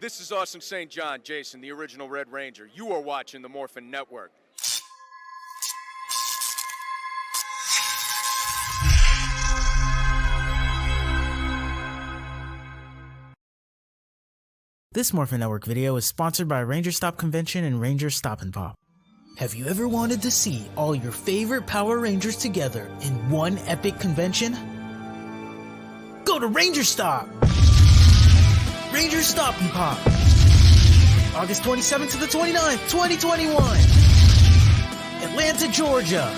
This is Awesome St. John, Jason, the original Red Ranger. You are watching the Morphin Network. This Morphin Network video is sponsored by Ranger Stop Convention and Ranger Stop and Pop. Have you ever wanted to see all your favorite Power Rangers together in one epic convention? Go to Ranger Stop! Ranger Stop and Pop! August 27th to the 29th, 2021! Atlanta, Georgia!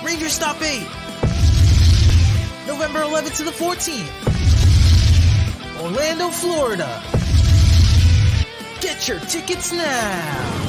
Ranger Stop 8! November 11th to the 14th! Orlando, Florida! Get your tickets now!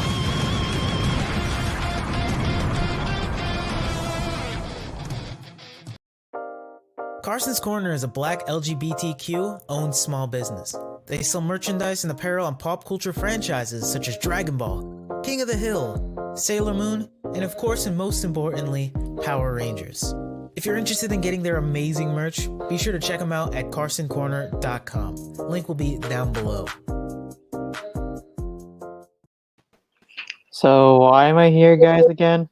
Carson's Corner is a black LGBTQ-owned small business. They sell merchandise and apparel on pop culture franchises such as Dragon Ball, King of the Hill, Sailor Moon, and of course and most importantly, Power Rangers. If you're interested in getting their amazing merch, be sure to check them out at carsoncorner.com. Link will be down below. So why am I here, guys, again?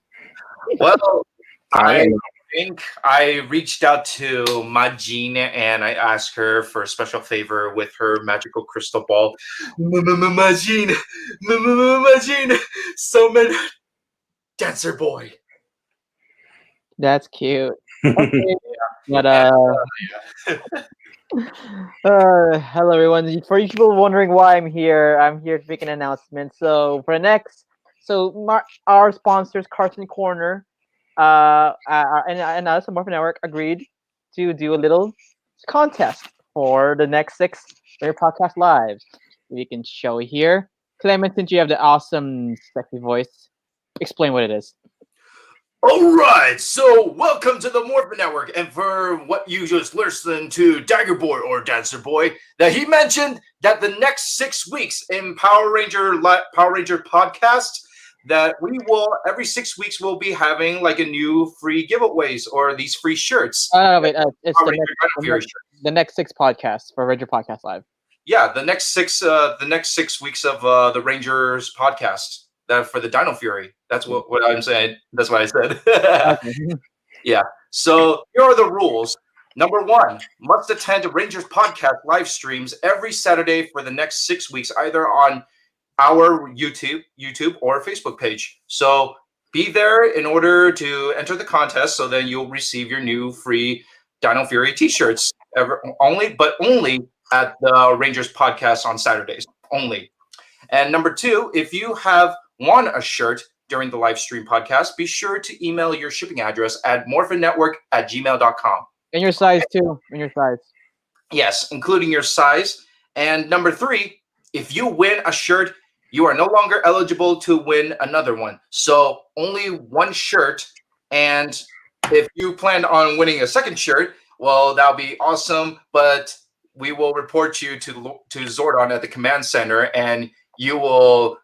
Well, I think I reached out to Majin and I asked her for a special favor with her magical crystal ball. Majin, summon Dancer Boy. That's cute. Okay. But hello everyone. For you people wondering why I'm here to make an announcement. So for next, our sponsors, Carson Corner, and us, the Morphin Network, agreed to do a little contest for the next 6 Ranger Podcast Lives. We can show here. Clement, since you have the awesome, sexy voice, explain what it is. All right, so welcome to the Morphin Network, and for what you just listened to Dagger Boy or Dancer Boy, that he mentioned that the next 6 weeks in Power Ranger podcast, that we will every 6 weeks we'll be having like a new free giveaways or these free shirts. Wait, it's the next 6 podcasts for Ranger Podcast Live. Yeah, the next 6 weeks of the Rangers podcast. That for the Dino Fury. That's what I'm saying. That's what I said. Yeah. So here are the rules. Number 1, must attend Rangers podcast live streams every Saturday for the next 6 weeks, either on our YouTube or Facebook page. So be there in order to enter the contest. So then you'll receive your new free Dino Fury t-shirts only at the Rangers podcast on Saturdays only. And number 2, if you have won a shirt during the live stream podcast, be sure to email your shipping address at morphintnetwork@gmail.com. And your size too. And your size. Yes, including your size. And number 3, if you win a shirt, you are no longer eligible to win another one. So only one shirt. And if you plan on winning a second shirt, well, that'll be awesome. But we will report you to Zordon at the command center, and you'll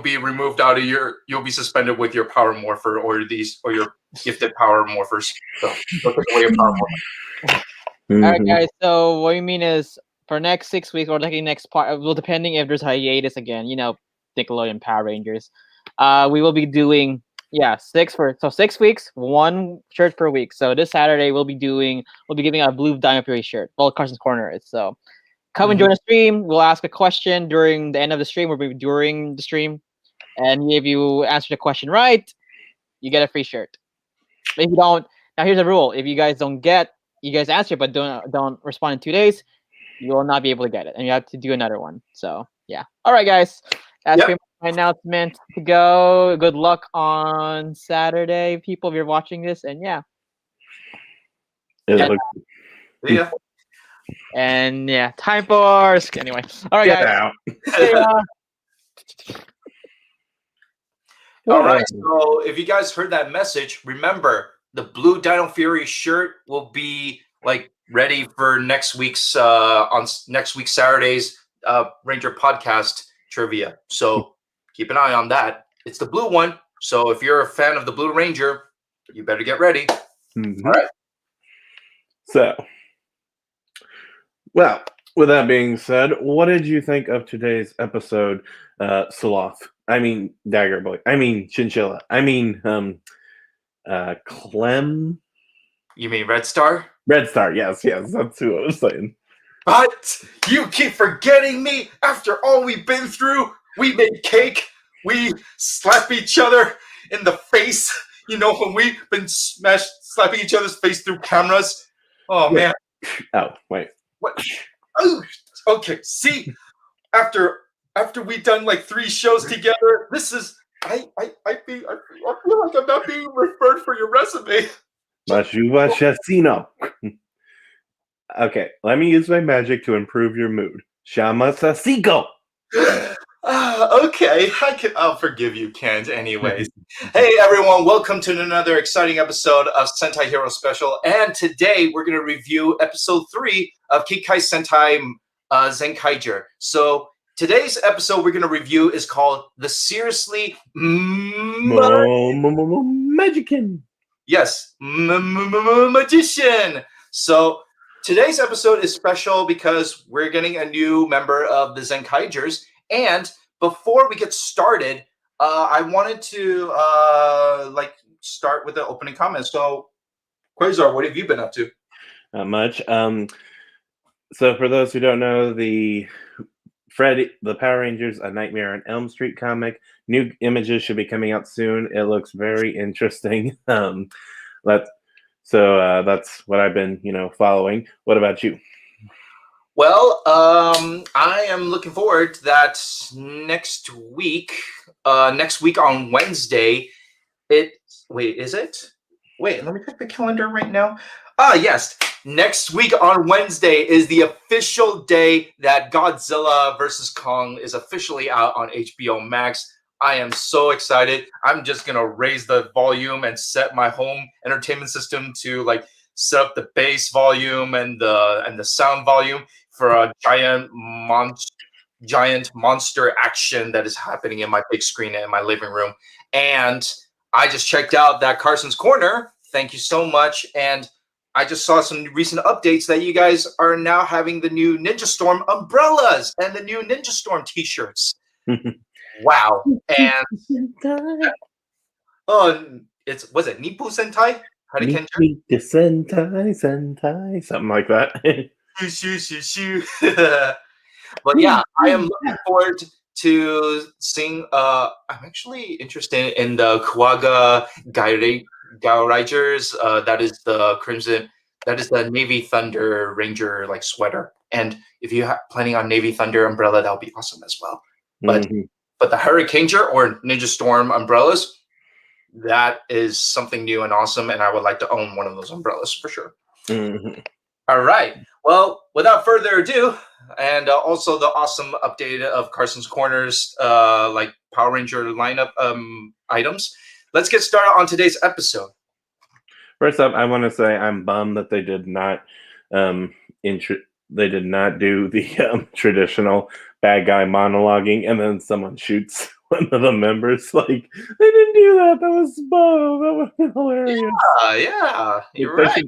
be removed you'll be suspended with your power morpher or your gifted power morphers. So look away your power morpher. All right, guys. So what you mean is for next 6 weeks or like next part, well, depending if there's hiatus again, Nickelodeon Power Rangers, we will be doing 6 weeks, 1 shirt per week. So this Saturday we'll be giving a blue Dino Fury shirt. Well, Carson's Corner is so. Come and join the stream. We'll ask a question during the end of the stream or maybe during the stream. And if you answer the question right, you get a free shirt. If you don't, now here's the rule. If you guys answer but don't respond in 2 days, you will not be able to get it. And you have to do another one. So, yeah. All right, guys. That's pretty much my announcement to go. Good luck on Saturday, people, if you're watching this. And, yeah. Yeah. And time for anyway. All right, guys. All right. So if you guys heard that message, remember the blue Dino Fury shirt will be ready for next week's Saturday's Ranger podcast trivia. So keep an eye on that. It's the blue one. So if you're a fan of the Blue Ranger, You better get ready. Mhm. All right. So, well, with that being said, what did you think of today's episode, Sloth? I mean, Dagger Boy. I mean, Chinchilla. I mean, Clem. You mean Red Star? Red Star. Yes, that's who I was saying. But you keep forgetting me. After all we've been through, we made cake. We slap each other in the face. You know, when we've been slapping each other's face through cameras. Oh, Wait. man. Oh, wait. What? Oh, okay. See, after we done like 3 shows together, this is I feel like I'm not being referred for your resume. Machuva Chasino. Okay, let me use my magic to improve your mood. Shama Sasiko. Okay, I'll forgive you, Kent. Anyways, hey everyone, welcome to another exciting episode of Sentai Hero Special, and today we're going to review episode 3 of Kikai Sentai Zenkaiger. So today's episode we're going to review is called The Seriously Magician. Yes, Magician. So today's episode is special because we're getting a new member of the Zenkaigers. And before we get started, I wanted to start with the opening comments. So, Quasar, what have you been up to? Not much. So for those who don't know, the Power Rangers: A Nightmare on Elm Street comic. New images should be coming out soon. It looks very interesting. That's what I've been, following. What about you? Well, I am looking forward to that next week. Next week on Wednesday. Is it? Wait, let me check the calendar right now. Yes. Next week on Wednesday is the official day that Godzilla vs. Kong is officially out on HBO Max. I am so excited. I'm just going to raise the volume and set my home entertainment system to set up the bass volume and the sound volume for a giant monster action that is happening in my big screen in my living room. And I just checked out that Carson's Corner. Thank you so much. And I just saw some recent updates that you guys are now having the new Ninja Storm umbrellas and the new Ninja Storm t-shirts. Wow. And was it Nippu Sentai? Nippu Sentai, something like that. But yeah, I am looking forward to seeing. I'm actually interested in the Kuwaga Gaurangers. That is the Crimson. That is the Navy Thunder Ranger sweater. And if you're planning on Navy Thunder umbrella, that would be awesome as well. But the Hurricaneer or Ninja Storm umbrellas, that is something new and awesome. And I would like to own one of those umbrellas for sure. All right. Well, without further ado, and also the awesome update of Carson's Corner's Power Ranger lineup items, let's get started on today's episode. First up, I want to say I'm bummed that they did not do the traditional bad guy monologuing and then someone shoots one of the members. They didn't do that. That was hilarious. Yeah, you're right.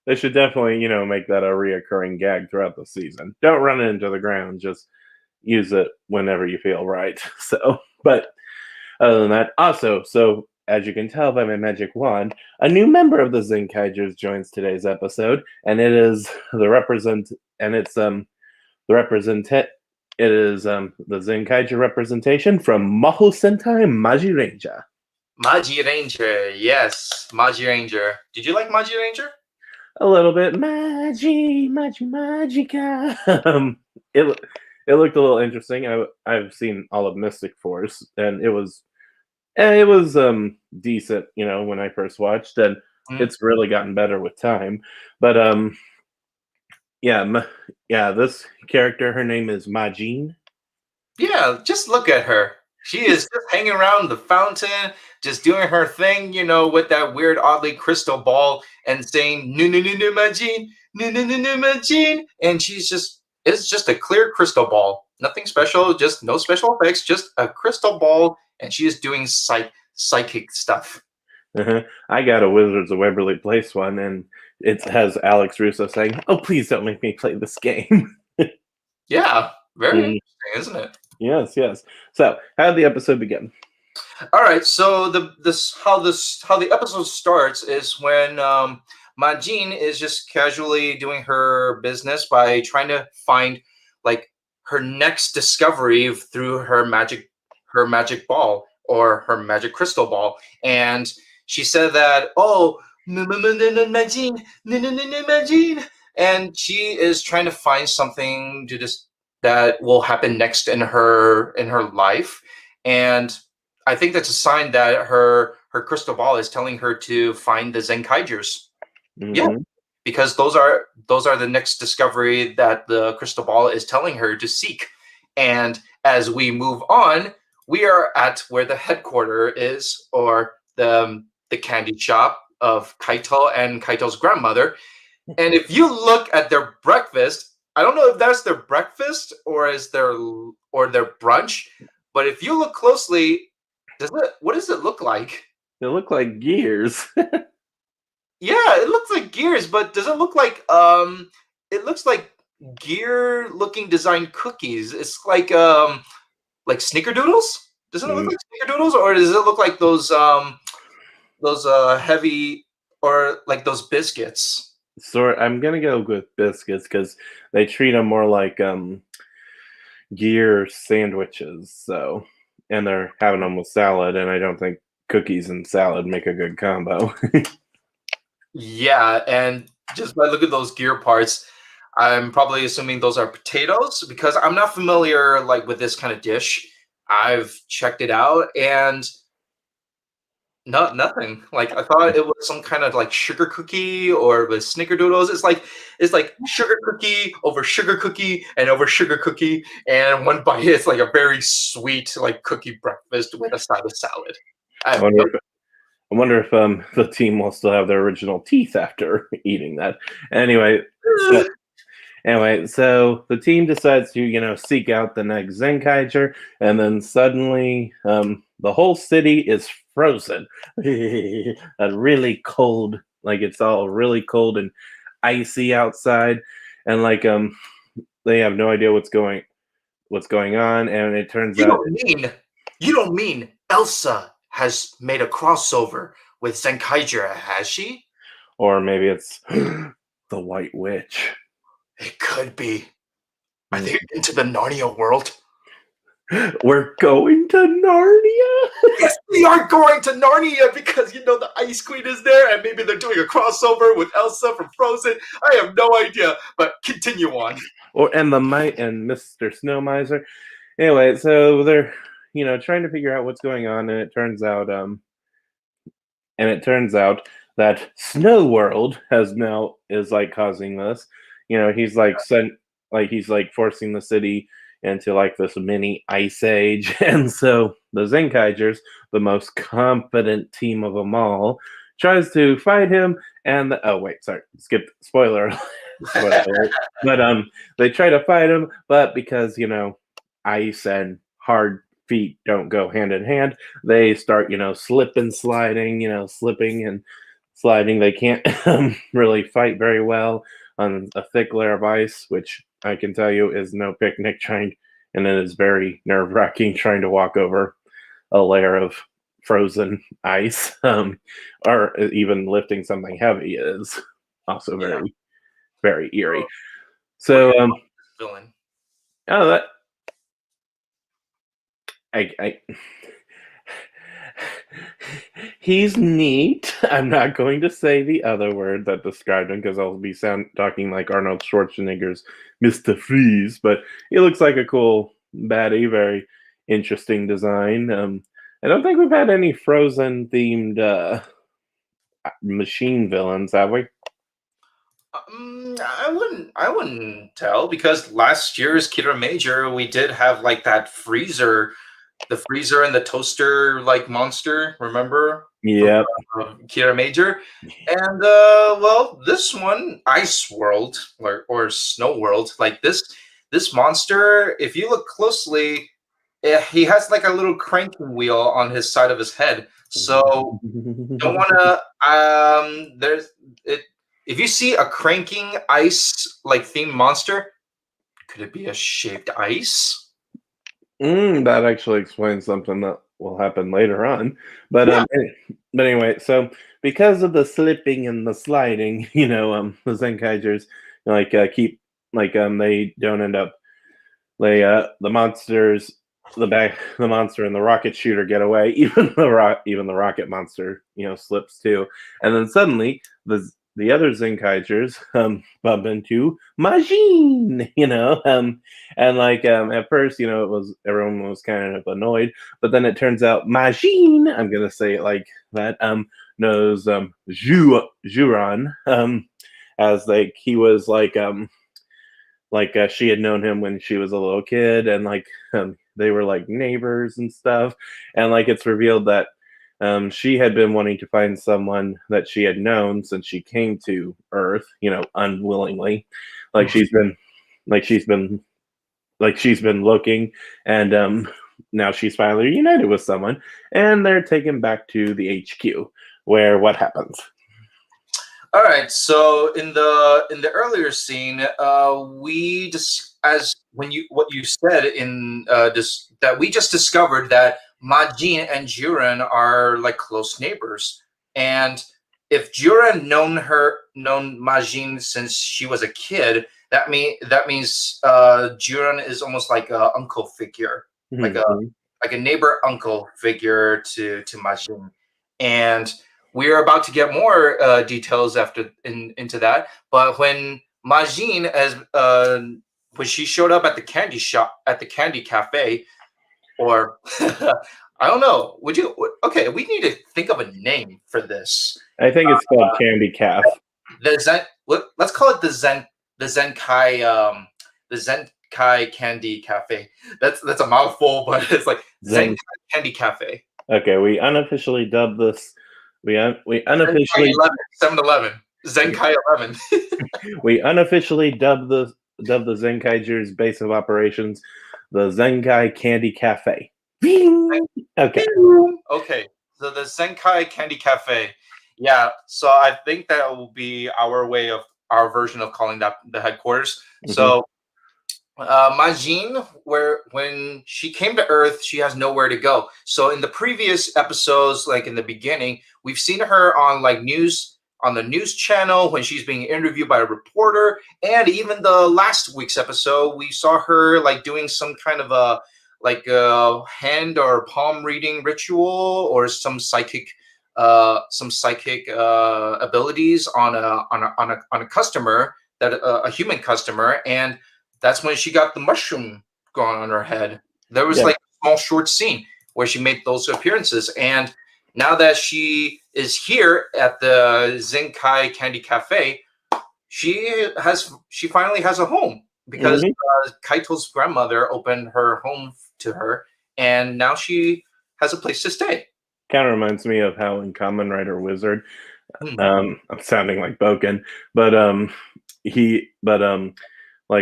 They should definitely, make that a reoccurring gag throughout the season. Don't run it into the ground. Just use it whenever you feel right. But other than that, also, as you can tell by my magic wand, a new member of the Zenkaigers joins today's episode, and it is the Zenkaiger representation from Maho Sentai Magi Ranger. Magi Ranger, yes, Magi Ranger. Did you like Magi Ranger? A little bit. Magica. It looked a little interesting. I've seen all of Mystic Force, and it was decent, when I first watched, and it's really gotten better with time. But this character, her name is Majin. Yeah, just look at her. She is just hanging around the fountain, just doing her thing, with that weird, oddly crystal ball and saying "No, Majin, no, Majin," and it's just a clear crystal ball, nothing special, just no special effects, just a crystal ball, and she is doing psychic stuff. I got a Wizards of Waverly Place one, and it has Alex Russo saying, "Oh, please don't make me play this game." Yeah, very Mhm. interesting, isn't it? Yes, yes. So, how did the episode begin? All right, so how the episode starts is when Majin is just casually doing her business by trying to find like her next discovery through her magic ball or her magic crystal ball, and she said that Majin, Majin, and she is trying to find something to just that will happen next in her life, and I think that's a sign that her crystal ball is telling her to find the Zenkaigers. Yeah, Mhm. because those are the next discovery that the crystal ball is telling her to seek. And as we move on, we are at where the headquarter is, or the candy shop of Kaito and Kaito's grandmother. And if you look at their breakfast, I don't know if that's their breakfast or their brunch, but if you look closely, what does it look like? They look like gears. Yeah, it looks like gears, but does it look like it looks like gear looking designed cookies. It's like snickerdoodles? Doesn't it look Mm, like snickerdoodles, or does it look like those heavy, or like those biscuits? I'm gonna go with biscuits because they treat them more like gear sandwiches. So, and they're having them with salad, and I don't think cookies and salad make a good combo. Yeah, and just by look at those gear parts, I'm probably assuming those are potatoes because I'm not familiar like with this kind of dish. I've checked it out and nothing. Like I thought it was some kind of like sugar cookie or with snickerdoodles. It's like sugar cookie over sugar cookie and over sugar cookie, and one bite is like a very sweet like cookie breakfast with a side of salad. I I have wonder no. if I wonder if the team will still have their original teeth after eating that. Anyway, so so the team decides to, seek out the next Zenkaiger, and then suddenly the whole city is frozen. A really cold, like it's all really cold and icy outside, and like they have no idea what's going on, and it turns You out, don't mean you don't mean Elsa has made a crossover with Zenkaiger, has she? or maybe it's the White Witch. It could be. Are Hmm. they into the Narnia world? We're going to Narnia. Yes, we are going to Narnia because the Ice Queen is there, and maybe they're doing a crossover with Elsa from Frozen. I have no idea, but continue on. And the Mite and Mr. Snow Miser. Anyway, so they're trying to figure out what's going on, and it turns out that Snow World is like causing this. He's like he's like forcing the city into like this mini ice age, and so the Zenkaigers, the most competent team of them all, tries to fight him. And oh wait, sorry, skip spoiler, spoiler alert. But they try to fight him, but because ice and hard feet don't go hand in hand, they start slipping and sliding. They can't really fight very well on a thick layer of ice, which I can tell you is no picnic trying, and it is very nerve-wracking trying to walk over a layer of frozen ice, or even lifting something heavy is also Yeah. very, very eerie. What are So, your thoughts on this villain? oh, that I he's neat. I'm not going to say the other word that described him because I'll be talking like Arnold Schwarzenegger's Mr. Freeze, but he looks like a cool baddie, very interesting design. I don't think we've had any Frozen themed machine villains, have we? I wouldn't tell because last year's Kira Major we did have like that freezer, the freezer and the toaster like monster. Remember? Yeah. Kira Major, and well, this one, Ice World or Snow World, like this monster. If you look closely, he has like a little cranking wheel on his side of his head. So don't want to. There's it. If you see a cranking ice like themed monster, could it be a shaped ice? That actually explains something that will happen later on. But but anyway, so because of the slipping and the sliding, the Zenkaigers keep they don't end up the monsters the monster and the rocket shooter get away. Even the rocket monster slips too, and then suddenly the other Zenkaigers bump into Majin, and at first everyone was kind of annoyed, but then it turns out Majin, I'm gonna say it like that, knows Juran, as he was she had known him when she was a little kid, and they were like neighbors and stuff, and it's revealed that she had been wanting to find someone that she had known since she came to Earth, unwillingly. She's been looking, and now she's finally reunited with someone, and they're taken back to the HQ, where what happens? All right. So in the earlier scene, we just as what you said in this that we just discovered that Majin and Jiren are like close neighbors, and if Jiren known Majin since she was a kid, that means Jiren is almost like a uncle figure, like a neighbor uncle figure to Majin, and we're about to get more details into that. But when Majin, when she showed up at the candy shop, at the candy cafe, or I don't know, okay, we need to think of a name for this. I think it's called Candy Calf. Let's call it the Zenkai Candy Cafe. That's a mouthful, but it's like Zenkai Candy Cafe. Okay, we unofficially dubbed this. We unofficially 7-Eleven Zenkai 11. We unofficially dubbed the Zenkaiger's base of operations the Zenkai Candy Cafe. Okay. Okay. So the Zenkai Candy Cafe. Yeah. So I think that will be our version of calling that the headquarters. Mm-hmm. So Majin, when she came to Earth, she has nowhere to go. So in the previous episodes, like in the beginning, we've seen her on the news channel when she's being interviewed by a reporter, and even the last week's episode, we saw her doing some kind of a hand or palm reading ritual or some psychic abilities on a customer, that a human customer, and that's when she got the mushroom going on her head. There was a small short scene where she made those appearances. And now that she is here at the Zenkai Candy Cafe, she finally has a home because Kaito's grandmother opened her home to her, and now she has a place to stay. Kind of reminds me of how in Kamen Rider Wizard, I'm sounding like Boken, but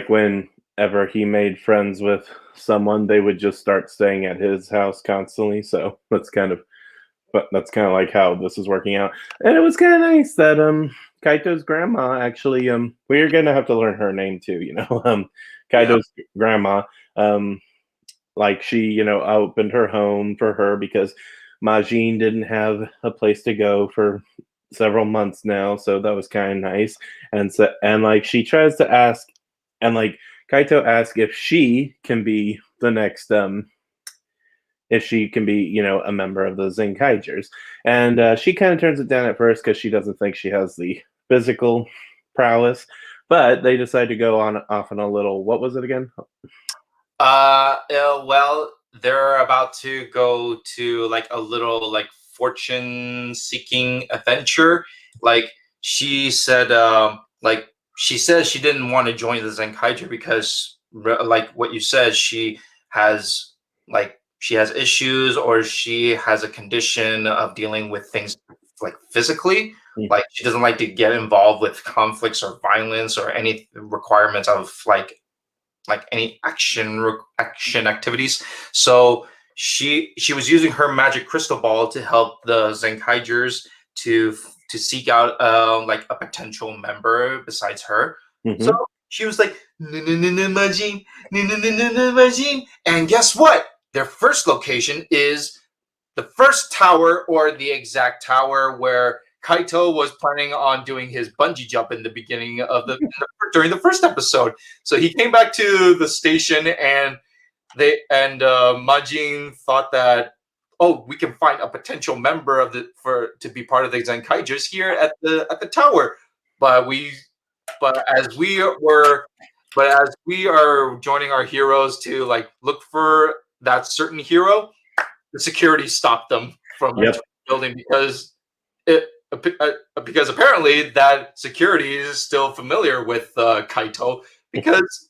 whenever he made friends with someone, they would just start staying at his house constantly. So that's kind of like how this is working out. And it was kind of nice that Kaito's grandma actually we're gonna have to learn her name too. Kaito's grandma she opened her home for her because Majin didn't have a place to go for several months now, so that was kind of nice. And she tries to ask, and Kaito asks if she can be the next if she can be a member of the Zenkaigers, and she kind of turns it down at first because she doesn't think she has the physical prowess, but they decide to go off on a little, what was it again? Well, they're about to go to a little fortune seeking adventure. She said she says she didn't want to join the Zenkaiger because what you said, she has issues, or she has a condition of dealing with things physically. She doesn't like to get involved with conflicts or violence or any requirements of any action activities. So she was using her magic crystal ball to help the Zenkaigers to seek out like a potential member besides her. Mhm. So she was like, "No, no, no, no, Majin, no, no, no, no, no, Majin." And guess what? Their first location is the first tower, or the exact tower where Kaito was planning on doing his bungee jump in the beginning of during the first episode. So he came back to the station, and Majin thought that, oh, we can find a potential member of to be part of the Zenkaigers here at the tower. But as we are joining our heroes to like look for that certain hero, the security stopped them from Yep. entering the building because apparently that security is still familiar with Kaito, because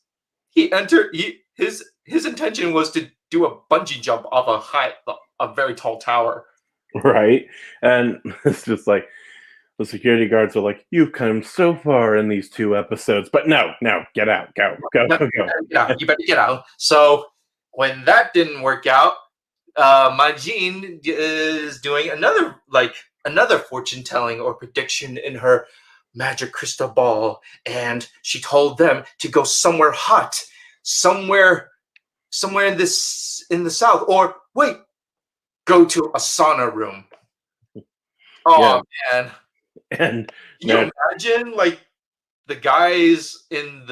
his intention was to do a bungee jump off a very tall tower. Right. And it's just like the security guards are like, "You've come so far in these 2 episodes, but no, get out, go. Yeah, you better get out. So when that didn't work out, Majin is doing another fortune telling or prediction in her magic crystal ball, and she told them to go somewhere hot, somewhere in the south, or wait, go to a sauna room. Oh man, And can you imagine like the guys in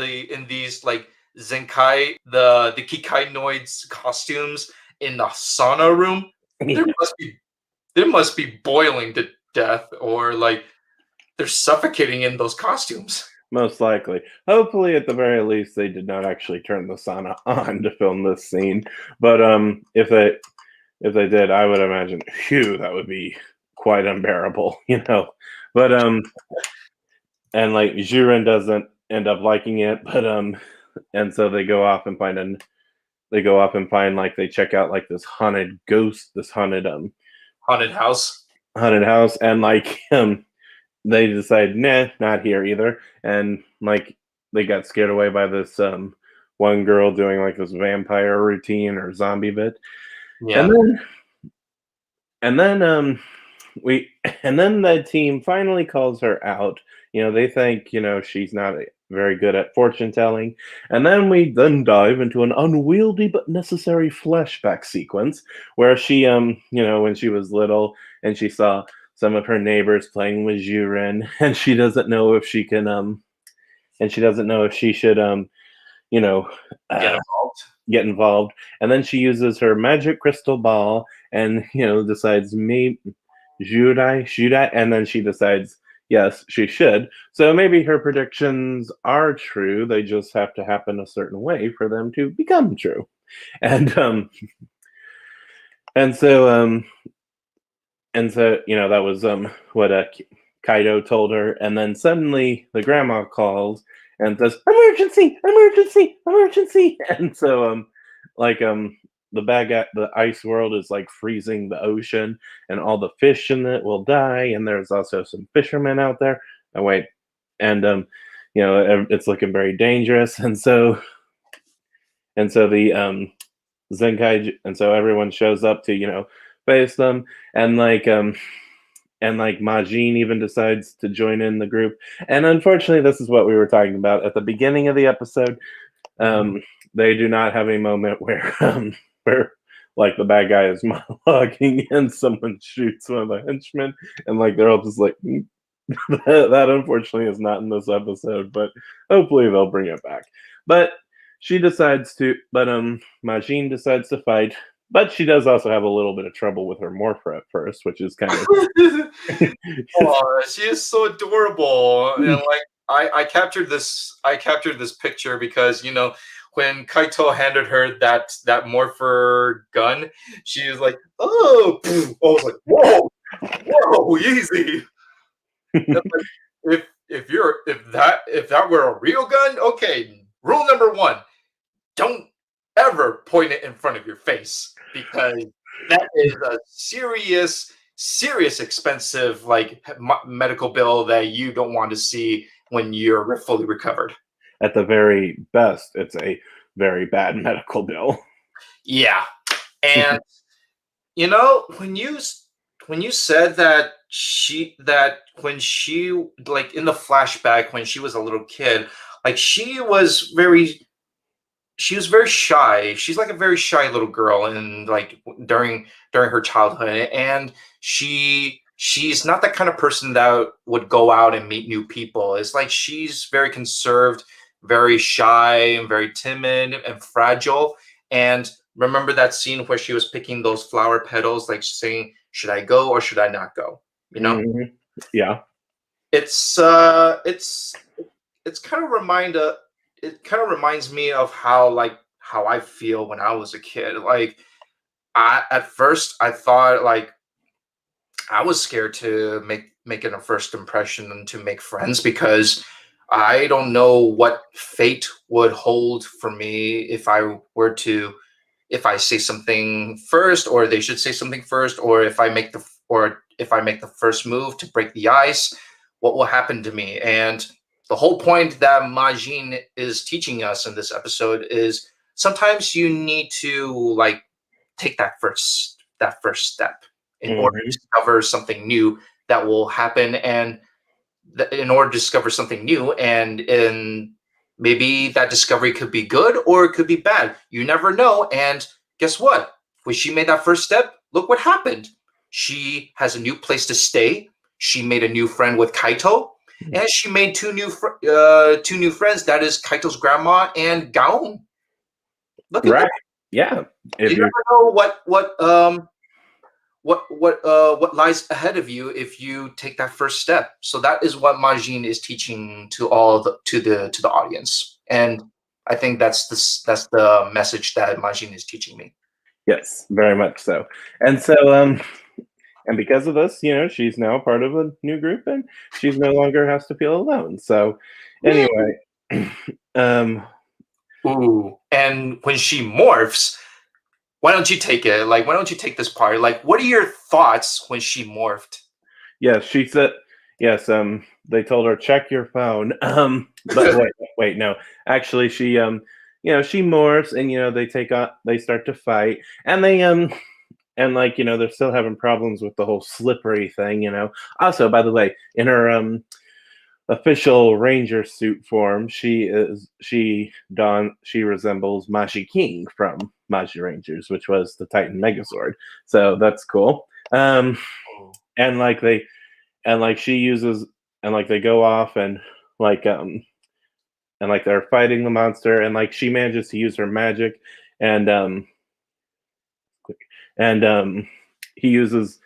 these like Zenkai the Kikai Noids costumes in the sauna room? yeah, They must be boiling to death, or like they're suffocating in those costumes. most likely. Hopefully, at the very least, they did not actually turn the sauna on to film this scene. But if they did, I would imagine, phew, that would be quite unbearable, But and like Jiren doesn't end up liking it, but and so they go off and like they check out like this haunted Haunted house. and like they decide, nah, not here either, and like they got scared away by this one girl doing like this vampire routine or zombie bit. Yeah. And then we and then the team finally calls her out. They think she's not very good at fortune telling, and then we dive into an unwieldy but necessary flashback sequence where she when she was little and she saw some of her neighbors playing with Juren, and she doesn't know if she can and she doesn't know if she should Get involved. get involved. And then she uses her magic crystal ball and decides, maybe should I, and then she decides yes, she should. So maybe her predictions are true, they just have to happen a certain way for them to become true. And so that was what Kaido told her. And then suddenly the grandma calls and says, emergency, emergency, emergency. And so the ice world is like freezing the ocean, and all the fish in it will die, and there's also some fishermen out there. Oh wait. And it's looking very dangerous. And so the Zenkai, and so everyone shows up to face them, and Majin even decides to join in the group. And unfortunately, this is what we were talking about at the beginning of the episode. They do not have a moment where like the bad guy is monologuing and someone shoots one of the henchmen, and like they're all just like that unfortunately is not in this episode, but hopefully they'll bring it back. But Majin decides to fight, but she does also have a little bit of trouble with her Morpher at first, which is kind of Oh, she is so adorable. And like I captured this picture because when Kaito handed her that Morpher gun, she was like, oh, I was like, whoa, easy. Like, if that were a real gun, okay. Rule number 1: don't ever point it in front of your face, because that is a serious expensive medical bill that you don't want to see when you're fully recovered. At the very best, it's a very bad medical bill. Yeah. And You know, when you said that when she like in the flashback when she was a little kid, like she was very shy. She's like a very shy little girl, and like during her childhood, and she's not that kind of person that would go out and meet new people. It's like she's very conserved, very shy, and very timid and fragile. And remember that scene where she was picking those flower petals, like saying, "Should I go or should I not go?" You know, Yeah. it's it's kind of it kind of reminds me of how I feel when I was a kid. Like I at first I thought like I was scared to making a first impression and to make friends because I don't know what fate would hold for me if I were to if I say something first or they should say something first or if I make the first move to break the ice, what will happen to me? And the whole point that Majin is teaching us in this episode is sometimes you need to like take that first step in order to discover something new that will happen and in order to discover something new and maybe that discovery could be good or it could be bad. You never know. And guess what? When she made that first step, look what happened. She has a new place to stay. She made a new friend with Kaito, and she made two new friends. That is Kaito's grandma and Gaon. Look at Right. that. Yeah. You never know what lies ahead of you if you take that first step. So that is what Majin is teaching to the audience, and I think that's the message that Majin is teaching me. Yes, very much so. And so and because of this, she's now part of a new group and she's no longer has to feel alone. So anyway, Ooh, and when she morphs, why don't you take it? Like, why don't you take this part? Like, what are your thoughts when she morphed? yes, she said yes, they told her check your phone. But wait, no. Actually she she morphs and they start to fight and they and like they're still having problems with the whole slippery thing. Also, by the way, in her official ranger suit form, she resembles Maji King from Maji Rangers, which was the Titan Megazord. So that's cool. And like she uses and like they go off and they're fighting the monster and like she manages to use her magic and he uses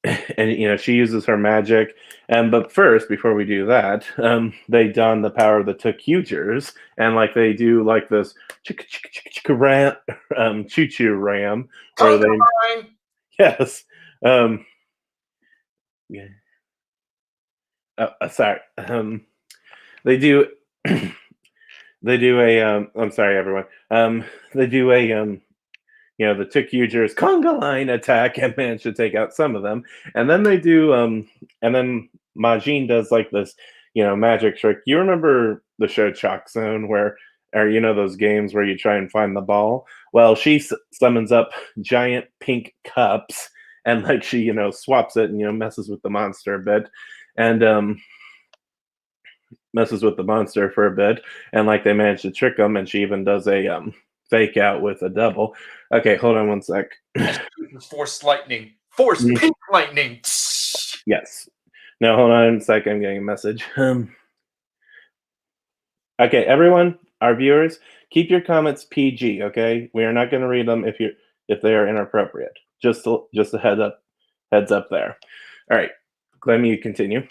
and she uses her magic but first before we do that they don the power of the Tokyugers and like they do like this ram choo-choo ram where they yes yeah sorry they do they do a I'm sorry everyone they do a the Tokyugers conga line attack and manage to take out some of them. And then they do, and then Majin does like this, magic trick. You remember the show Chalk Zone or those games where you try and find the ball? Well, she summons up giant pink cups and like she, swaps it and, messes with the monster a bit. And, messes with the monster for a bit. And like they manage to trick them and she even does a, fake out with a double. Okay, hold on one sec. Force lightning. Force pink lightning. Yes. Now hold on a sec. I'm getting a message. Okay, everyone, our viewers, keep your comments PG. Okay, we are not going to read them if they are inappropriate. Just a heads up there. All right, let me continue.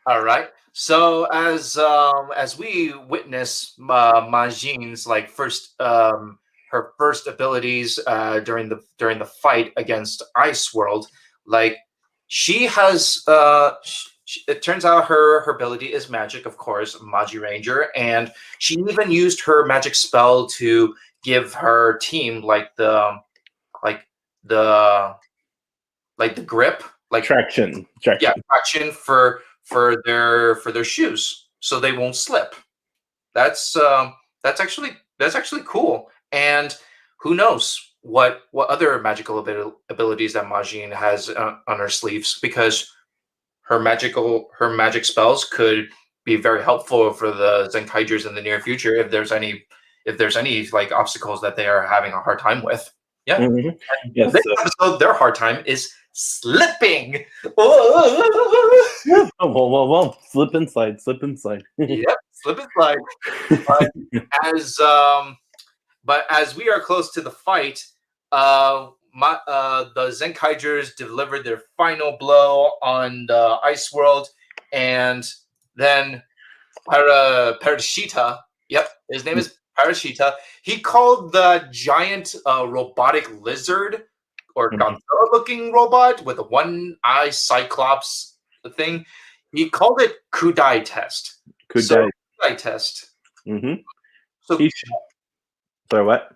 All right. So as we witness Majin's like her first abilities during the fight against Ice World, like she has it turns out her ability is magic, of course, Magi Ranger, and she even used her magic spell to give her team the grip, like traction. Yeah, traction for their shoes so they won't slip. That's actually cool. And who knows, what other magical abilities that Majin has on her sleeves, because her magic spells could be very helpful for the Zenkaigers in the near future if there's any like obstacles that they are having a hard time with. Yeah. Mhm. Yes. This So, episode, their hard time is slipping. yeah. Whoa. Slip and slide. Slip and slide. Yep, slip and slide. But as we are close to the fight, the Zenkaigers delivered their final blow on the ice world, and then Parashita, yep, his name is Parashita. He called the giant robotic lizard or Godzilla-looking robot with a one-eye Cyclops thing. He called it Kudai test. Kudai Test. Mm-hmm. So, so what?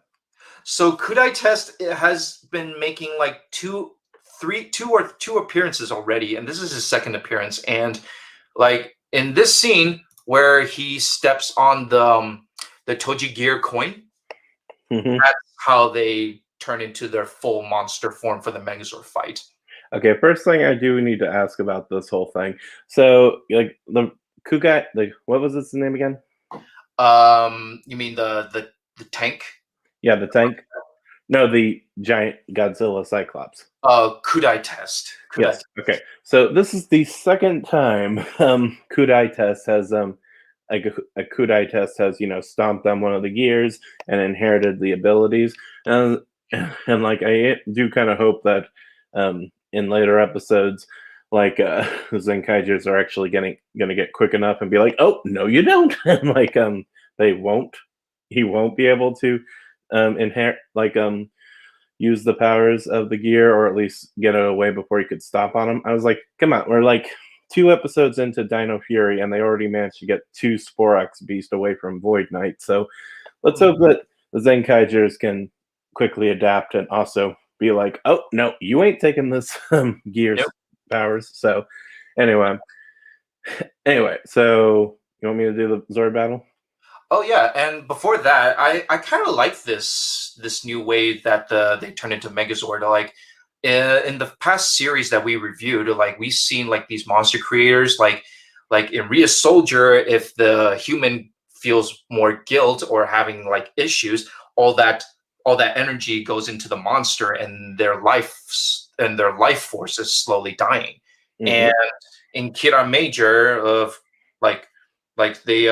So Kudai test has been making like two appearances already, and this is his second appearance. And like in this scene where he steps on the Toji Gear coin, that's how they turn into their full monster form for the Megazord fight. Okay, first thing I do need to ask about this whole thing. So, like the Kugai, like what was its name again? You mean the tank? Yeah, the tank. No, the giant Godzilla Cyclops. Kudai test. Yes. Okay. So this is the second time Kudai test has like a Kudai test has stomped on one of the gears and inherited the abilities. And like I do kind of hope that in later episodes, like Zenkaigers are actually gonna get quick enough and be like, oh no, you don't. And like he won't be able to inherit use the powers of the gear, or at least get it away before he could stop on him. I was like, come on, we're like 2 episodes into Dino Fury and they already managed to get 2 Sporax Beast away from Void Knight. So let's hope that the Zenkaigers can quickly adapt and also be like, oh no, you ain't taking this gear's powers. So anyway, so you want me to do the Zord battle? Oh yeah, and before that, I kind of like this new way that they turn into Megazord. Like in the past series that we reviewed, like we've seen like these monster creators, like in Rhea Soldier, if the human feels more guilt or having like issues, all that energy goes into the monster, and their life force is slowly dying. Mm-hmm. And in Kira Major, of like they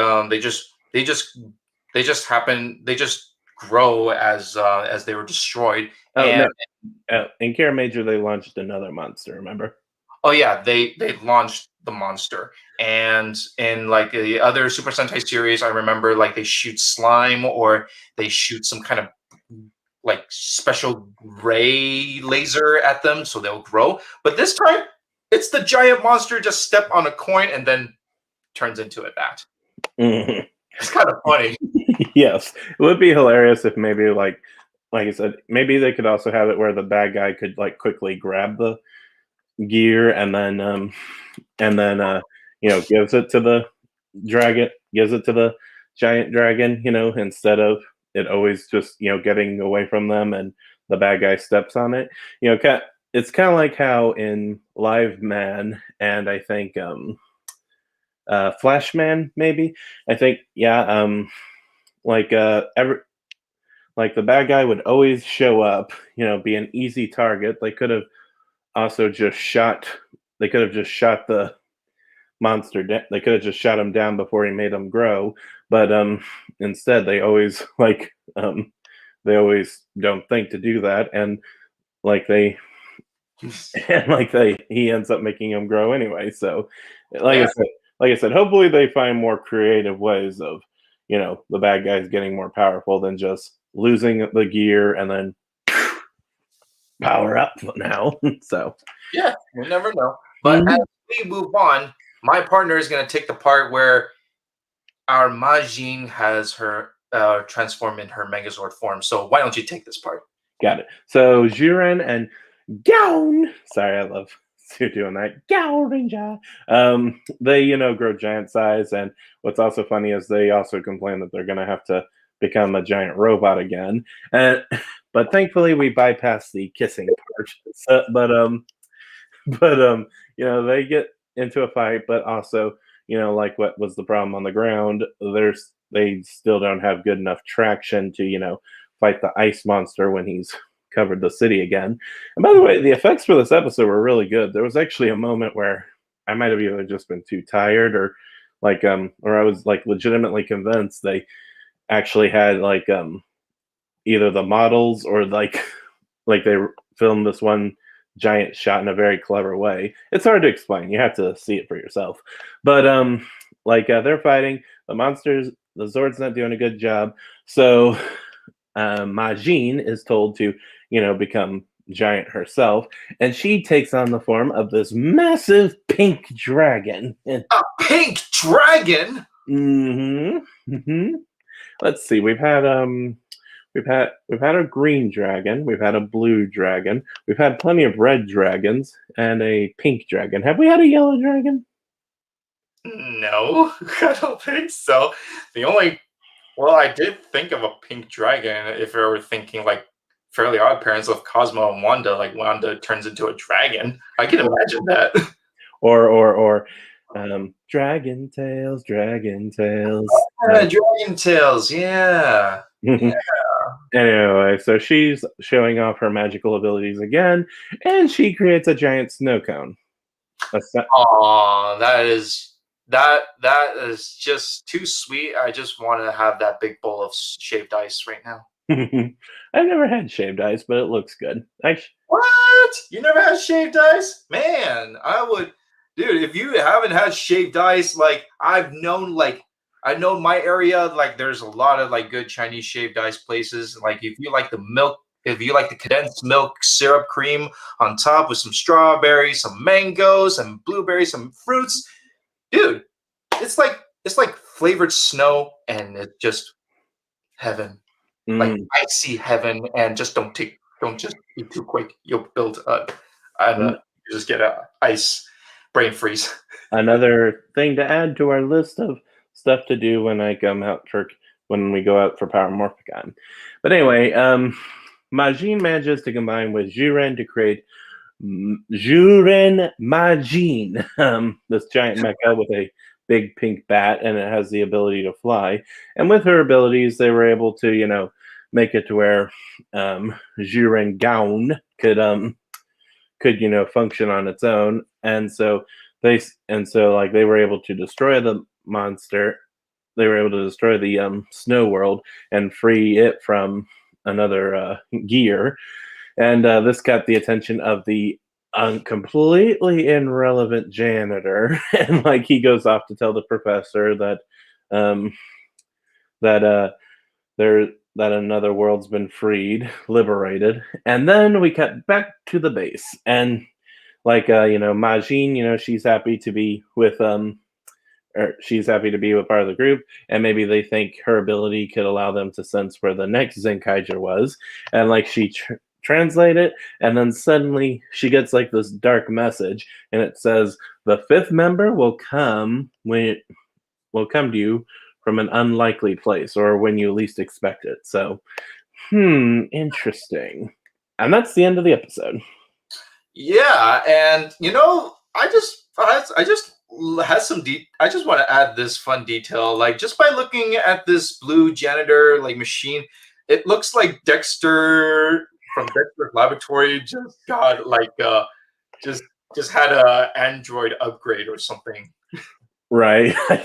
just grow as they were destroyed. Oh, and no. In Kira Major, they launched another monster. Remember? Oh yeah, they launched the monster, and in like the other Super Sentai series, I remember like they shoot slime or they shoot some kind of like special ray laser at them, so they'll grow. But this time, it's the giant monster just step on a coin and then turns into a bat. Mm-hmm. It's kind of funny. Yes, it would be hilarious if maybe like I said, maybe they could also have it where the bad guy could like quickly grab the gear and then gives it to the dragon, gives it to the giant dragon, instead of it always just getting away from them and the bad guy steps on it. It's kind of like how in Live Man and I think Flashman, maybe. I think, like the bad guy would always show up, be an easy target. They could have also just shot. They could have just shot the monster. They could have just shot him down before he made him grow. But instead, they always they always don't think to do that, and he ends up making him grow anyway. So, like I said, hopefully they find more creative ways of, the bad guys getting more powerful than just losing the gear and then power up now. So yeah, you never know. But as we move on, my partner is going to take the part where our Majin has her transform in her Megazord form. So why don't you take this part? Got it. So Jiren and Gown. Sorry, I love doing that. Gown Ranger. They grow giant size, and what's also funny is they also complain that they're gonna have to become a giant robot again. And But thankfully, we bypassed the kissing part. So, you know, they get into a fight, but also, you know, like what was the problem on the ground? They still don't have good enough traction to, you know, fight the ice monster when he's covered the city again. And by the way, the effects for this episode were really good. There was actually a moment where I might have either just been too tired or or I was like legitimately convinced they actually had either the models or like they filmed this one giant shot in a very clever way. It's hard to explain. You have to see it for yourself. But they're fighting the monsters. The Zord's not doing a good job. So Majin is told to, you know, become giant herself, and she takes on the form of this massive pink dragon. A pink dragon? Let's see. We've had a green dragon. We've had a blue dragon. We've had plenty of red dragons and a pink dragon. Have we had a yellow dragon? No, I don't think so. Well, I did think of a pink dragon if we were thinking like Fairly Odd Parents of Cosmo and Wanda, like Wanda turns into a dragon. I can imagine that. Or Dragon Tales, Dragon Tales. Yeah, Dragon Tales, yeah. Anyway, so she's showing off her magical abilities again, and she creates a giant snow cone. Oh, that is just too sweet. I just want to have that big bowl of shaved ice right now. I've never had shaved ice, but it looks good. What? You never had shaved ice? Man, I would, dude. If you haven't had shaved ice, like I know my area, like there's a lot of like good Chinese shaved ice places. Like if you like the milk, if you like the condensed milk syrup cream on top with some strawberries, some mangoes, and blueberries, some fruits, dude, it's like flavored snow, and it's just heaven. Like icy heaven, and just don't just eat too quick. You'll build you just get a ice brain freeze. Another thing to add to our list of stuff to do when when we go out for Power Morphicon. But anyway, Majin manages to combine with Juren to create Juren Majin, this giant mecha with a big pink bat, and it has the ability to fly. And with her abilities, they were able to, you know, make it to where Juren Gaon could, you know, function on its own. And so they were able to destroy the monster. They were able to destroy the snow world and free it from another gear. And this got the attention of the completely irrelevant janitor, and like he goes off to tell the professor that that another world's been freed, liberated. And then we cut back to the base, and you know, Majin, you know, she's happy to be with she's happy to be a part of the group, and maybe they think her ability could allow them to sense where the next Zenkaiger was, and like she translate it, and then suddenly she gets like this dark message, and it says the fifth member will come to you from an unlikely place, or when you least expect it. So interesting. And that's the end of the episode. Yeah, and you know, I just want to add this fun detail. Like just by looking at this blue janitor like machine, it looks like Dexter from Dexter's Laboratory just got like just had a Android upgrade or something. Right. I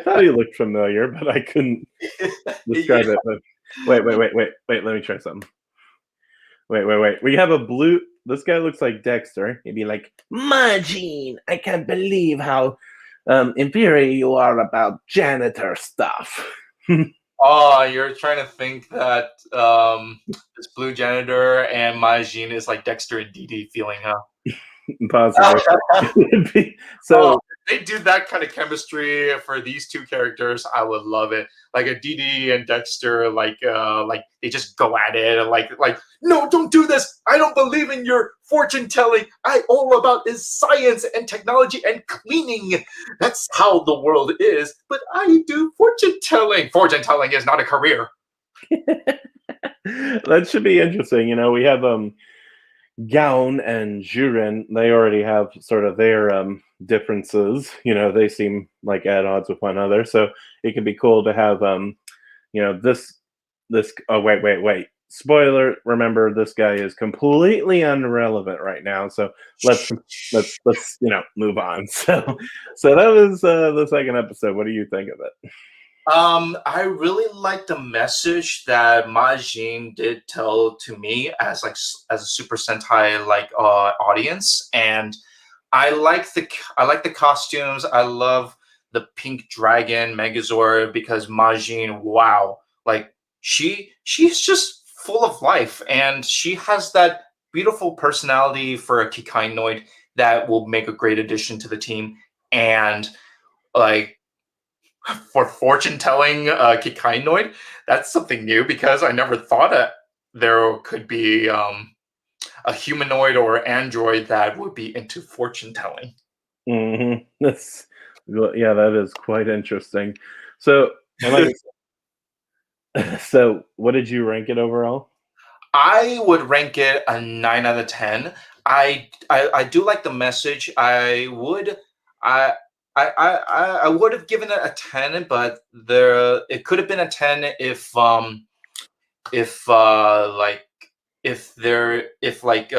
thought he looked familiar, but I couldn't describe it. But wait. Let me try something. Wait. We have a blue. This guy looks like Dexter. He'd be like, Majin, I can't believe how inferior you are about janitor stuff. Oh, you're trying to think that this blue janitor and Majin is like Dexter and Dee Dee feeling, huh? Possibly. So if they do that kind of chemistry for these two characters, I would love it. Like a Dee Dee and Dexter, like they just go at it, and like no, don't do this. I don't believe in your fortune telling. All about is science and technology and cleaning. That's how the world is. But I do fortune telling. Fortune telling is not a career. That should be interesting. We have Gaon and Juren. They already have sort of their differences. They seem like at odds with one another. So it could be cool to have this. Oh, wait. Spoiler. Remember, this guy is completely irrelevant right now. So let's move on. So that was the second episode. What do you think of it? I really like the message that Majin did tell to me as a Super Sentai audience, and I like the costumes. I love the pink dragon Megazord because Majin, wow, like she's just full of life, and she has that beautiful personality for a Kikainoid that will make a great addition to the team, and like for fortune telling Kikainoid, that's something new because I never thought there could be a humanoid or android that would be into fortune telling. Mm-hmm. That is quite interesting. So, so what did you rank it overall? I would rank it a 9 out of 10. I do like the message. I would I would have given it a 10, but it could have been a 10 if like if like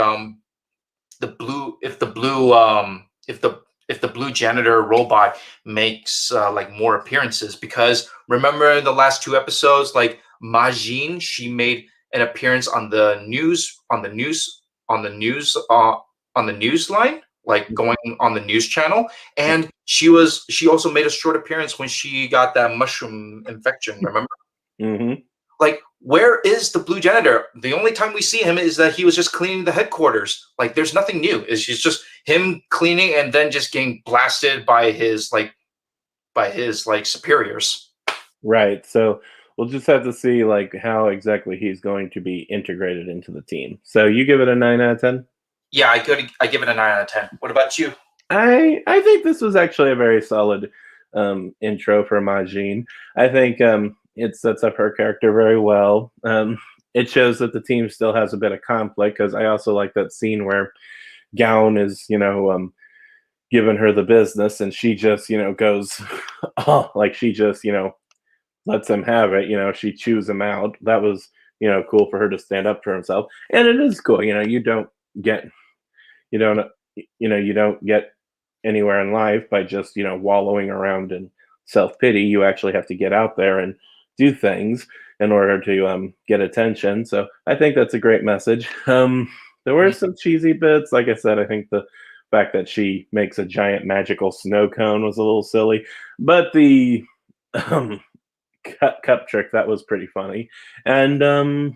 if the blue janitor robot makes like more appearances, because remember in the last two episodes, like Majin, she made an appearance on the news line, like going on the news channel, and she also made a short appearance when she got that mushroom infection, remember? Mm-hmm. Like, where is the blue janitor? The only time we see him is that he was just cleaning the headquarters. Like, there's nothing new. It's just him cleaning and then just getting blasted by his superiors. Right. So we'll just have to see like how exactly he's going to be integrated into the team. So you give it a 9 out of 10? Yeah, I give it a 9 out of 10. What about you? I think this was actually a very solid intro for Majin. I think it sets up her character very well. It shows that the team still has a bit of conflict, because I also like that scene where Gown is, giving her the business, and she just, goes, oh, like she just, lets him have it. She chews him out. That was, cool for her to stand up for himself, and it is cool. You don't get anywhere in life by just wallowing around in self-pity. You actually have to get out there and do things in order to get attention. So I think that's a great message. There were some cheesy bits. Like I said, I think the fact that she makes a giant magical snow cone was a little silly, but the cup trick, that was pretty funny. And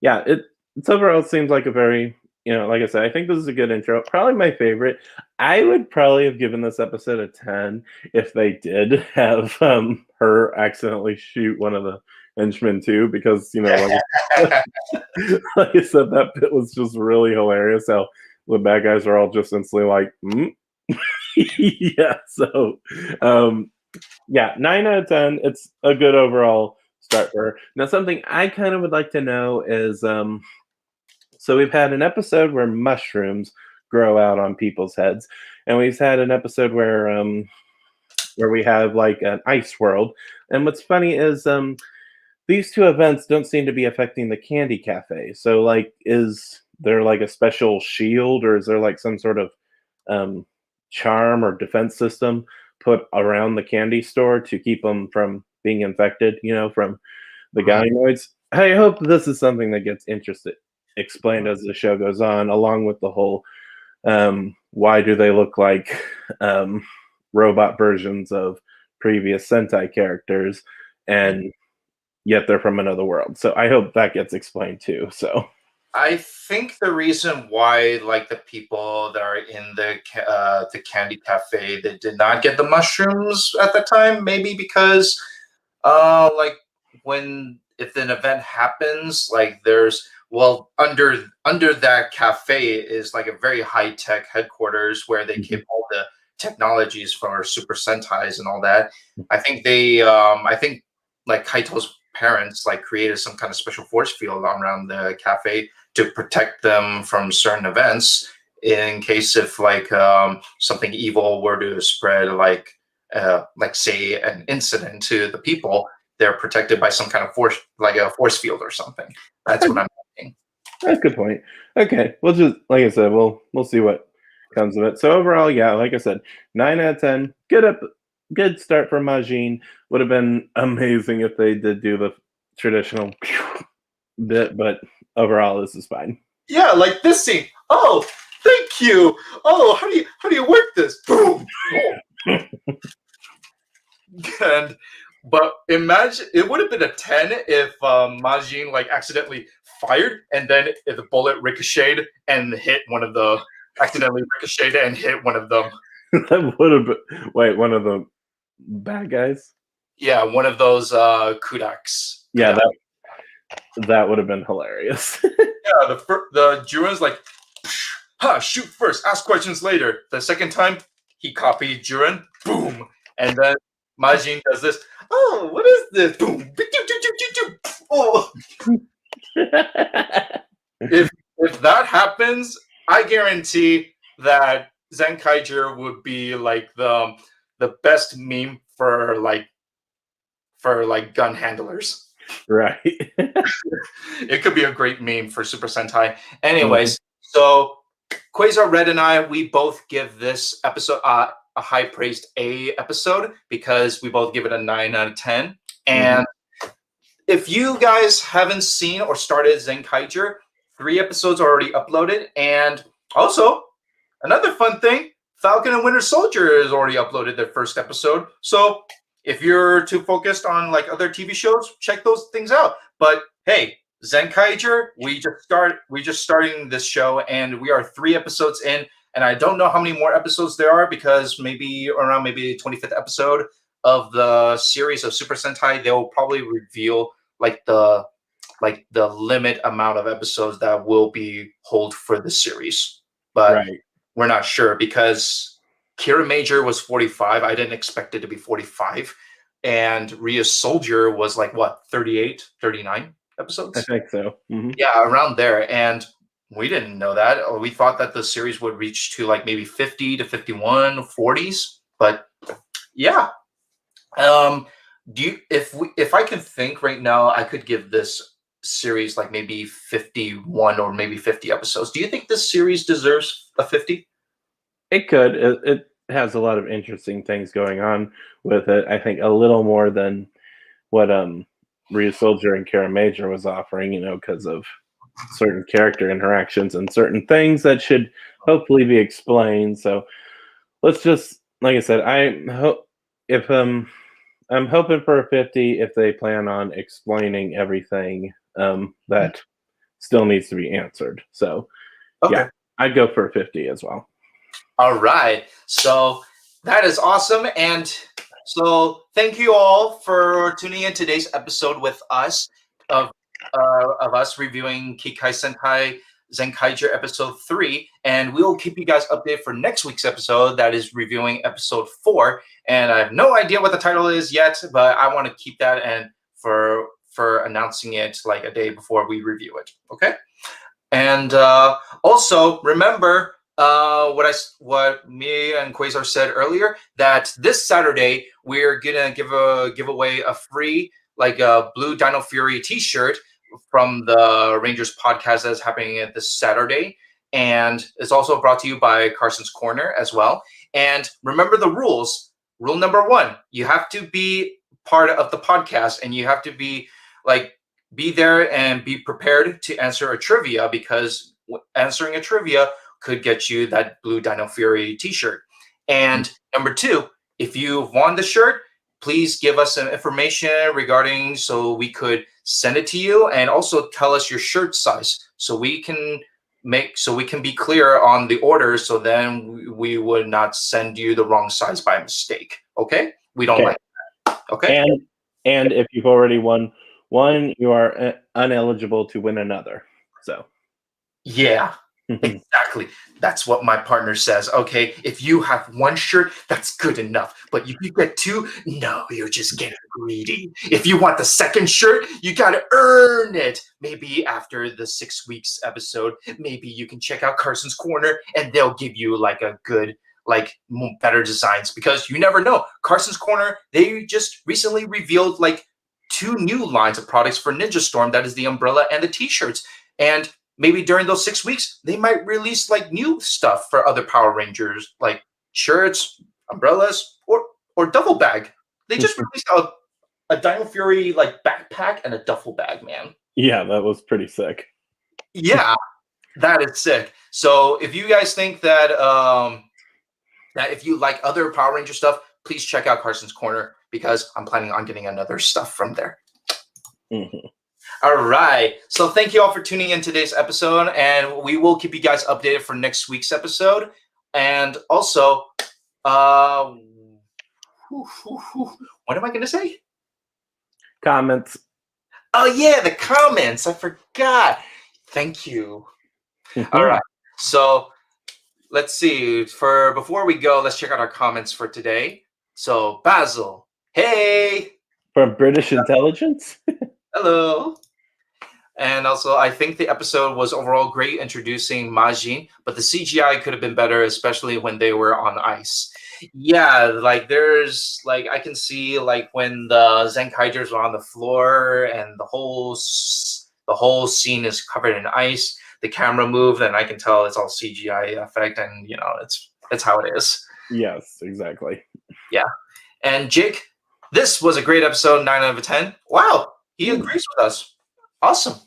yeah, it's overall seems like a very, like I said, I think this is a good intro. Probably my favorite. I would probably have given this episode a 10 if they did have her accidentally shoot one of the henchmen too, because like I said, that bit was just really hilarious. How the bad guys are all just instantly like, yeah. So, yeah, 9 out of 10. It's a good overall start for her. Now, something I kind of would like to know is, so we've had an episode where mushrooms grow out on people's heads, and we've had an episode where we have like an ice world. And what's funny is these two events don't seem to be affecting the Candy Cafe. So, like, is there like a special shield, or is there like some sort of charm or defense system put around the candy store to keep them from being infected, from the gynoids? I hope this is something that gets explained as the show goes on, along with the whole why do they look like robot versions of previous Sentai characters, and yet they're from another world. So I hope that gets explained too. So I think the reason why, like, the people that are in the Candy Cafe, they did not get the mushrooms at the time, maybe because, like, if an event happens, like, under that cafe is like a very high tech headquarters where they keep all the technologies from our Super Sentais and all that. I think like Kaito's parents like created some kind of special force field around the cafe to protect them from certain events in case if like something evil were to spread, like say an incident to the people, they're protected by some kind of force, like a force field or something. That's what I'm thinking. That's a good point. Okay, we'll just, like I said, we'll see what comes of it. So overall, yeah, like I said, 9 out of 10. Good start for Majin. Would have been amazing if they did do the traditional bit, but overall, this is fine. Yeah, like this scene. Oh, thank you. Oh, how do you work this? Boom. But imagine it would have been a 10 if Majin like accidentally fired and then the bullet ricocheted and hit one of the That would have been, wait, one of the bad guys? Yeah, one of those Kudaks. Yeah, that would have been hilarious. Yeah, the Juran's like, shoot first, ask questions later. The second time, he copied Juran, boom, and then Majin does this. Oh, what is this? Boom. Oh. If that happens, I guarantee that Zenkaiger would be like the best meme for gun handlers. Right. It could be a great meme for Super Sentai. Anyways, so Quasar Red and I, we both give this episode a high praised A episode because we both give it a 9 out of 10. And if you guys haven't seen or started Zenkaiger, 3 episodes are already uploaded. And also, another fun thing, Falcon and Winter Soldier has already uploaded their first episode. So if you're too focused on like other TV shows, check those things out. But hey, Zenkaiger, we just starting this show, and we are 3 episodes in, and I don't know how many more episodes there are because maybe around the 25th episode of the series of Super Sentai, they will probably reveal like the limit amount of episodes that will be hold for the series. But we're not sure because Kira Major was 45. I didn't expect it to be 45. And Rhea Soldier was like, what, 38, 39 episodes? I think so. Yeah, around there. And we didn't know that. We thought that the series would reach to like maybe 50 to 51, 40s. But yeah. If I can think right now, I could give this series like maybe 51 or maybe 50 episodes. Do you think this series deserves a 50? It could. It has a lot of interesting things going on with it. I think a little more than what Rhea Soldier and Kara Major was offering, because of certain character interactions and certain things that should hopefully be explained. So let's just, like I said, I'm hoping for a 50 if they plan on explaining everything that still needs to be answered. So yeah, I'd go for a 50 as well. All right. So that is awesome. And so thank you all for tuning in today's episode with us of us reviewing Kikai Sentai Zenkaiger episode 3. And we'll keep you guys updated for next week's episode that is reviewing episode 4. And I have no idea what the title is yet, but I want to keep that and for announcing it like a day before we review it. Okay. And also remember what me and Quasar said earlier, that this Saturday we're gonna give away a free like a blue Dino Fury t-shirt from the Rangers podcast that is happening this Saturday, and it's also brought to you by Carson's Corner as well. And remember the rules. Rule number 1: you have to be part of the podcast, and you have to be there and be prepared to answer a trivia, because answering a trivia could get you that blue Dino Fury t-shirt. And number 2, if you won the shirt, please give us some information regarding so we could send it to you, and also tell us your shirt size so we can be clear on the order, so then we would not send you the wrong size by mistake. Okay? We don't like that. Okay? And if you've already won one, you are ineligible to win another. So yeah. Exactly. That's what my partner says. Okay, if you have one shirt, that's good enough. But if you get two, no, you're just getting greedy. If you want the second shirt, you gotta earn it. Maybe after the 6 weeks episode, maybe you can check out Carson's Corner, and they'll give you like a good, like better designs, because you never know. Carson's Corner, they just recently revealed like 2 new lines of products for Ninja Storm. That is the umbrella and the T-shirts, and maybe during those 6 weeks, they might release like new stuff for other Power Rangers, like shirts, umbrellas, or duffel bag. They just released a Dino Fury like backpack and a duffel bag, man. Yeah, that was pretty sick. Yeah, that is sick. So if you guys think that that if you like other Power Ranger stuff, please check out Carson's Corner, because I'm planning on getting another stuff from there. Mhm. All right. So thank you all for tuning in today's episode, and we will keep you guys updated for next week's episode. And also, what am I going to say? Comments. Oh yeah, the comments. I forgot. Thank you. All right. So let's see. Before we go, let's check out our comments for today. So Basil, hey. From British intelligence. Hello. And also, I think the episode was overall great introducing Majin, but the CGI could have been better, especially when they were on ice. Yeah, like there's like I can see like when the Zenkaigers were on the floor and the whole scene is covered in ice. The camera moved, and I can tell it's all CGI effect, and you know it's how it is. Yes, exactly. Yeah. And Jake, this was a great episode, 9 out of 10. Wow, he agrees with us. Awesome.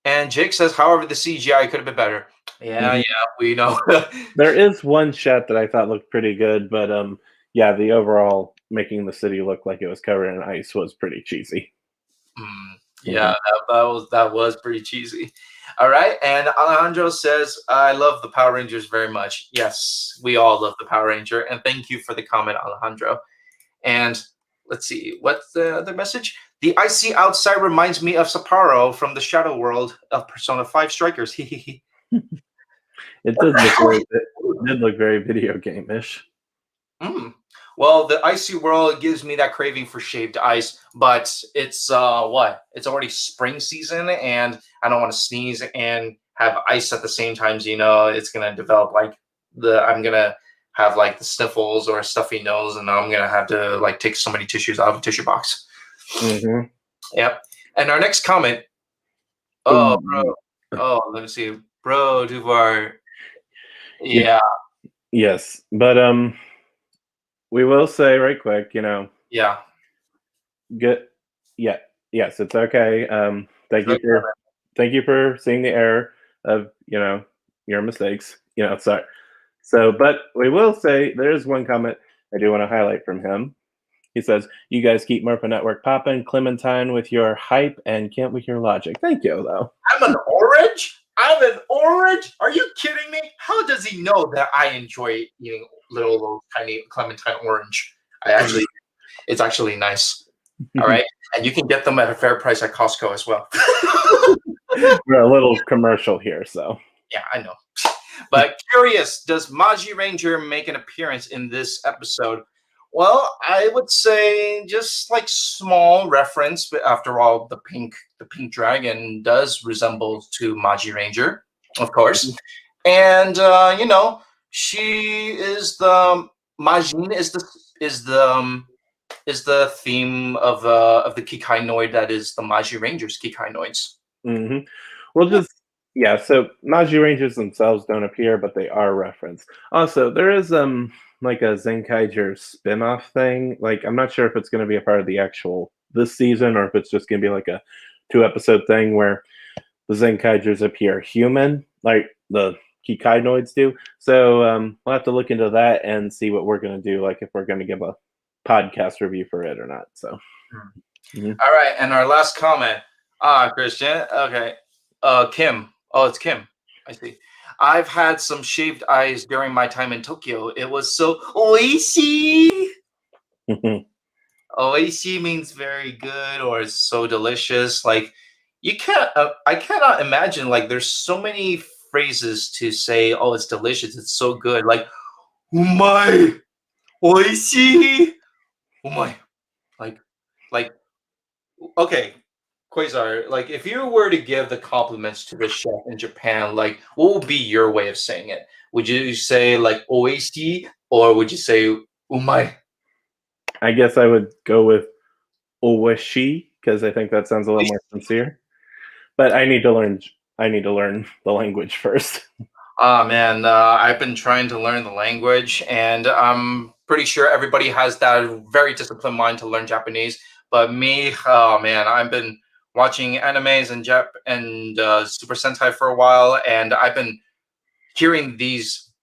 And Jake says, however, the CGI could have been better. Yeah, we know. There is one shot that I thought looked pretty good, but yeah, the overall making the city look like it was covered in ice was pretty cheesy. Yeah, that was pretty cheesy. All right, and Alejandro says, I love the Power Rangers very much. Yes, we all love the Power Ranger, and thank you for the comment, Alejandro. And let's see, what's the other message? The icy outside reminds me of Sapporo from the Shadow World of Persona 5 Strikers. It did look very video game-ish. Well, the icy world gives me that craving for shaved ice, but it's it's already spring season, and I don't want to sneeze and have ice at the same time. So, you know, it's gonna develop like I'm gonna have like the sniffles or a stuffy nose, and I'm gonna have to like take so many tissues out of a tissue box. Yep. And our next comment. Oh, bro. Oh, let me see, bro. Duvar. Yeah. Yes, but we will say right quick, you know. Yeah. Good. Yeah. Yes, it's okay. Thank you for seeing the error of, you know, your mistakes. You know, sorry. So, but we will say there is one comment I do want to highlight from him. He says, "You guys keep Murphy Network popping, Clementine with your hype, and can't we hear logic?" Thank you, though. I'm an orange? I'm an orange? Are you kidding me? How does he know that I enjoy eating little tiny Clementine orange? It's actually nice. All right. And you can get them at a fair price at Costco as well. We're a little commercial here, so. Yeah, I know. But curious, does Maji Ranger make an appearance in this episode? Well, I would say just like small reference, but after all, the pink dragon does resemble to Maji Ranger, of course. And you know, she is the Majin is the theme of the Kikai Noid that is the Maji Rangers Kikai Noids. Well, just yeah. So Maji Rangers themselves don't appear, but they are referenced. Also, there is like a Zenkaiger spin-off thing. Like, I'm not sure if it's going to be a part of the actual this season or if it's just going to be like a 2-episode thing where the Zenkaigers appear human, like the Kikai Noids do. So we'll have to look into that and see what we're going to do, like if we're going to give a podcast review for it or not. So, All right, and our last comment. Christian. Okay. Kim. Oh, it's Kim. I see. I've had some shaved eyes during my time in Tokyo. It was so oishi. Oishi means very good or so delicious. Like you can't. I cannot imagine. Like there's so many phrases to say, "Oh, it's delicious. It's so good." Like, "Umai, oishii, umai." Like, okay, Quasar. Like, if you were to give the compliments to the chef in Japan, like, what would be your way of saying it? Would you say like "oishii" or would you say "umai"? I guess I would go with owashi because I think that sounds a little more sincere. But I need to learn. I need to learn the language first. Ah man, I've been trying to learn the language, and I'm pretty sure everybody has that very disciplined mind to learn Japanese. But me, oh man, I've been watching animes and Super Sentai for a while, and I've been hearing these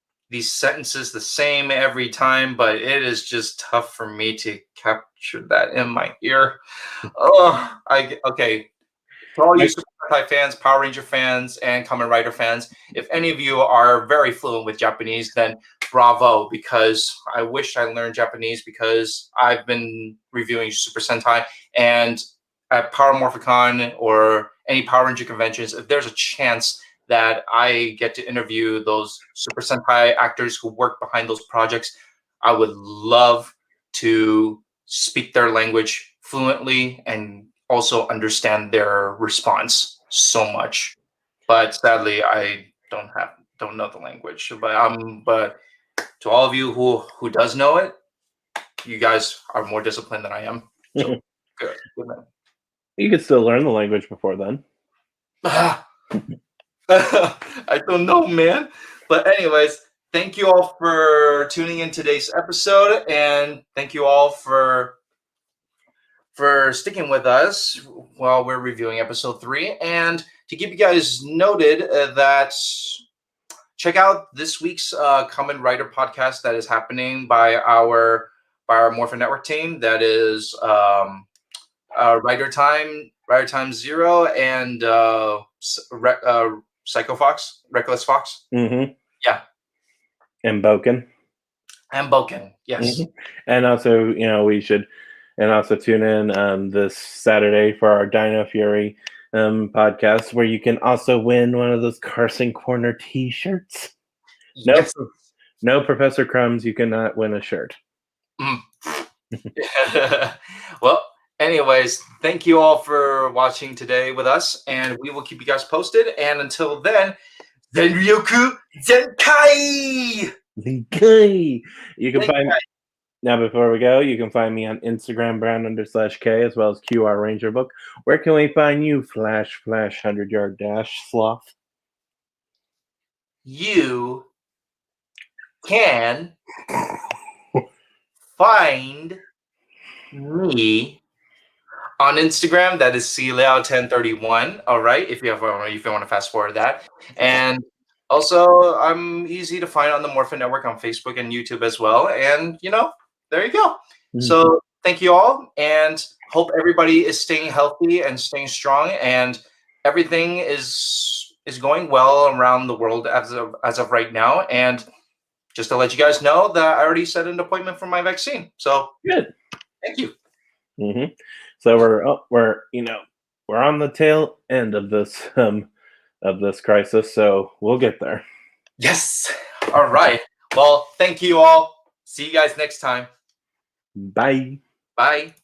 sentences the same every time. But it is just tough for me to capture that in my ear. Oh, okay. To all you Like, Super Sentai fans, Power Ranger fans, and Kamen Rider fans, if any of you are very fluent with Japanese, then bravo, because I wish I learned Japanese because I've been reviewing Super Sentai, and at Power Morphicon or any Power Ranger conventions, if there's a chance that I get to interview those Super Sentai actors who work behind those projects, I would love to speak their language fluently and also understand their response so much. But sadly, I don't know the language. But to all of you who does know it, you guys are more disciplined than I am. So good, man. you could still learn the language before then. I don't know, man. But anyways, thank you all for tuning in today's episode, and thank you all for sticking with us while we're reviewing episode 3. And to keep you guys noted that check out this week's Kamen Rider podcast that is happening by our Morphin Network team. That is Rider Time Zero, and Psycho Fox, Reckless Fox. Mm-hmm. Yeah. And Boken. And Boken, yes. Mm-hmm. And also, we should, and also tune in this Saturday for our Dino Fury podcast, where you can also win one of those Carson Corner T-shirts. Yes. No Professor Crumbs, you cannot win a shirt. Well, anyways, thank you all for watching today with us, and we will keep you guys posted. And until then, Zenryoku Zenkai! Zenkai! You can find now. Before we go, you can find me on Instagram, Brown_K, as well as QR Ranger Book. Where can we find you, Flash 100-yard dash sloth? You can find me on Instagram. That is CLiao1031. All right, if you want to fast forward that, and also I'm easy to find on the Morphin Network on Facebook and YouTube as well. And there you go. Mm-hmm. So thank you all, and hope everybody is staying healthy and staying strong, and everything is going well around the world as of right now. And just to let you guys know that I already set an appointment for my vaccine. So good. Thank you. Mm-hmm. So we're on the tail end of this crisis, so we'll get there. Yes. All right. Well, thank you all. See you guys next time. Bye. Bye.